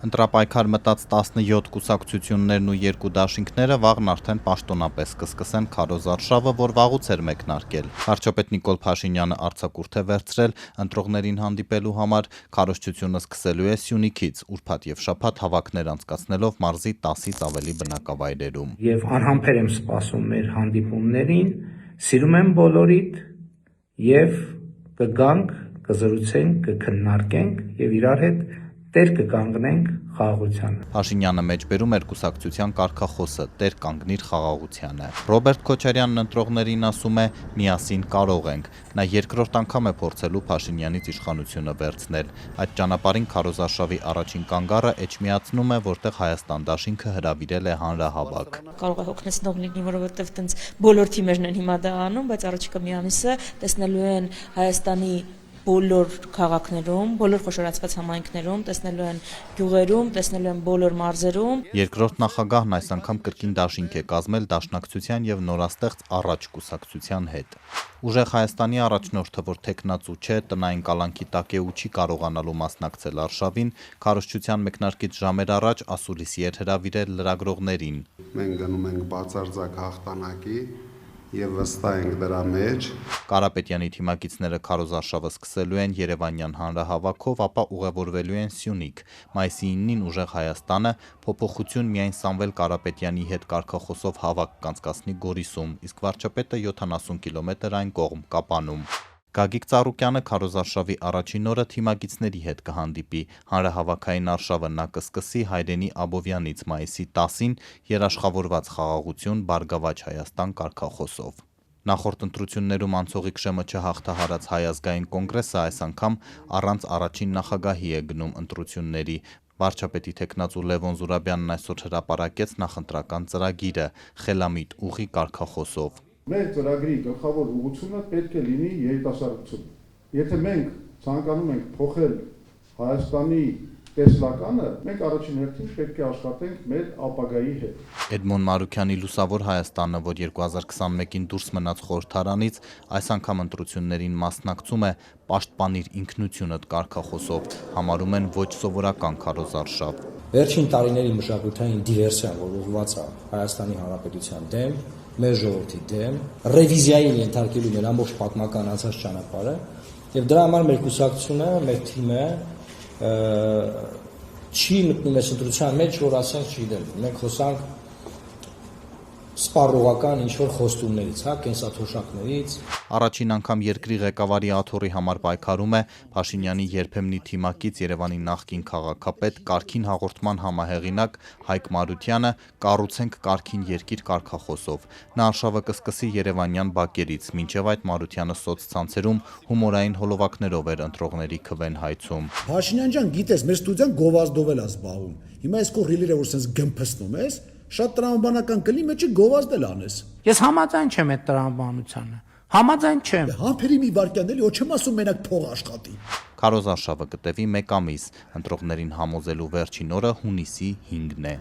Ընտրապայքար մտած 17 կուսակցություններն ու երկու դաշինքները վաղն արդեն պաշտոնապես կսկսեն քարոզարշավը, որ վաղուց էր մեկնարկել։ Վարչապետ Նիկոլ Փաշինյանը արձակուրդ է վերցրել ընտրողներին հանդիպելու համար, քարոզչությունը սկսելու է Սյունիքից, ուրբաթ եւ շաբաթ հավաքներ անցկացնելով մարզի 10-ից ավելի բնակավայրերում։ Եվ անհամբեր եմ սպասում մեր հանդիպումներին, սիրում եմ բոլորիդ եւ կգանք, կզրուցենք, կքննարկենք եւ իրար հետ տեր կկանգնենք խաղաղությանը։ Փաշինյանը մեջբերում էր կուսակցության կարգախոսը՝ տեր կանգնիր խաղաղությանը։ Ռոբերտ Քոչարյանն ընտրողներին ասում է՝ միասին կարող ենք։ Նա երկրորդ անգամ է փորձելու Փաշինյանից իշխանությունը վերցնել։ Այդ ճանապարհին քարոզարշավի առաջին կանգառը Էջմիածնում է, որտեղ Հայաստան դաշինքը հրավիրել է հանրահավաք։ Կարող է հոգնեցնող լինի, որովհետև տենց բոլոր թիմերն են հիմա դա անում, բայց առաջիկա մի ամիսը տեսնելու են Հայաստանի բոլոր քաղաքներում, բոլոր խոշորացված համայնքներում, տեսնելու են գյուղերում, տեսնելու են բոլոր մարզերում։ Երկրորդ նախագահն այս անգամ կրկին դաշինք է կազմել Դաշնակցության եւ նորաստեղծ Առաջ կուսակցության հետ։ Ուժեղ Հայաստանի առաջնորդը, որ թեկնածու չէ, տնային կալանքի տակ է ու չի կարողանալու մասնակցել արշավին, քարոզչության մեկնարկից ժամեր առաջ ասուլիսի էր հրավիրել լրագրողներին։ Մենք գնում ենք բացարձակ հաղթանակի եւ վստահ ենք դրա մեջ։ Կարապետյանի թիմակիցները քարոզարշավը սկսելու են Երևանյան հանրահավաքով, ապա ուղևորվելու են Սյունիք։ Մայիսի 9-ին ուժեղ Հայաստանը փոփոխություն միայն Սամվել Կարապետյանի հետ կարգախոսով հավաք կանցկացնի Գորիսում, իսկ վարչապետը 70 կիլոմետր այն կողմ Կապանում։ Գագիկ Ծառուկյանը քարոզարշավի առաջին օրը թիմակիցների հետ կհանդիպի։ Հանրահավաքային արշավը նա կսկսի Հայրենի Աբովյանից մայիսի 10-ին երաշխավորված խաղաղություն, Բարգավաճ Հայաստան կարգախոսով։ Նախորդ ընտրություններում անցողիկ շեմը չհաղթահարած Հայ ազգային կոնգրեսը այս անգամ առանց առաջին նախագահի է գնում ընտրությունների։ Վարչապետի թեկնածու Լևոն Զուրաբյանն այսօր հրապարակեց նախընտրական ծրագիրը՝ խելամիտ ուղի կարգախոսով։ Մեր ծրագրի գլխավոր ուղղությունը պետք է լինի երիտասարդությունը։ Եթե մենք ցանկանում ենք փոխել Հայաստանի տեսլականը, մենք առաջին հերթին պետք է աշխատենք մեր ապագայի հետ։ Էդմոն Մարուքյանի Լուսավոր Հայաստանը, որ 2021-ին դուրս մնաց խորհրդարանից, այս անգամ ընտրություններին մասնակցում է «Պաշտպանիր ինքնությունդ» կարգախոսով, համարում են ոչ սովորական քարոզարշավ։ Վերջին տարիների մշակութային դիվերսիան, որ ուղղված է Հայաստանի Հանրապետության դեմ, մեր ժողովրդի դեմ, ռևիզիային ենթարկելու մեր ամբողջ պատմական անցած ճանապարհը, եւ դրա համար մեր կուսակցությունը, մեր թիմը չի մտնում այս ընտրության մեջ, որ ասենք չգիտեմ, մենք խոսանք սպառողական ինչ-որ խոստումներից, կենսաթոշակներից։ Առաջին անգամ երկրի ղեկավարի աթոռի համար պայքարում է Փաշինյանի երբեմնի թիմակից Երևանի նախկին քաղաքապետ, կարգին հաղորդման համահեղինակ Հայկ Մարությանը «Կառուցենք կարգին երկիր» կարգախոսով։ Նա արշավը կսկսի երևանյան բակերից, մինչև այդ Մարությանը սոցցանցերում հումորային հոլովակներով էր ընտրողների քվեն հայցում։ Փաշինյան ջան, գիտես, մեր ստուդիան գովազդով էլ է զբաղվում։ Հիմա այս կողիլերը որ sense գմփստում ես, շատ տրամաբանական կլի մեջը գովազդել անես։ Ես համաձայն չեմ այդ տրամաբանությանը։ Համաձայն չեմ։ Համբերի մի վարքյան էլի, ոչ չեմ ասում մենակ փող աշխատի։ Քարոզարշավը կտևի 1 ամիս, ընտրողներին համոզելու վերջին օրը հունիսի 5-ն է։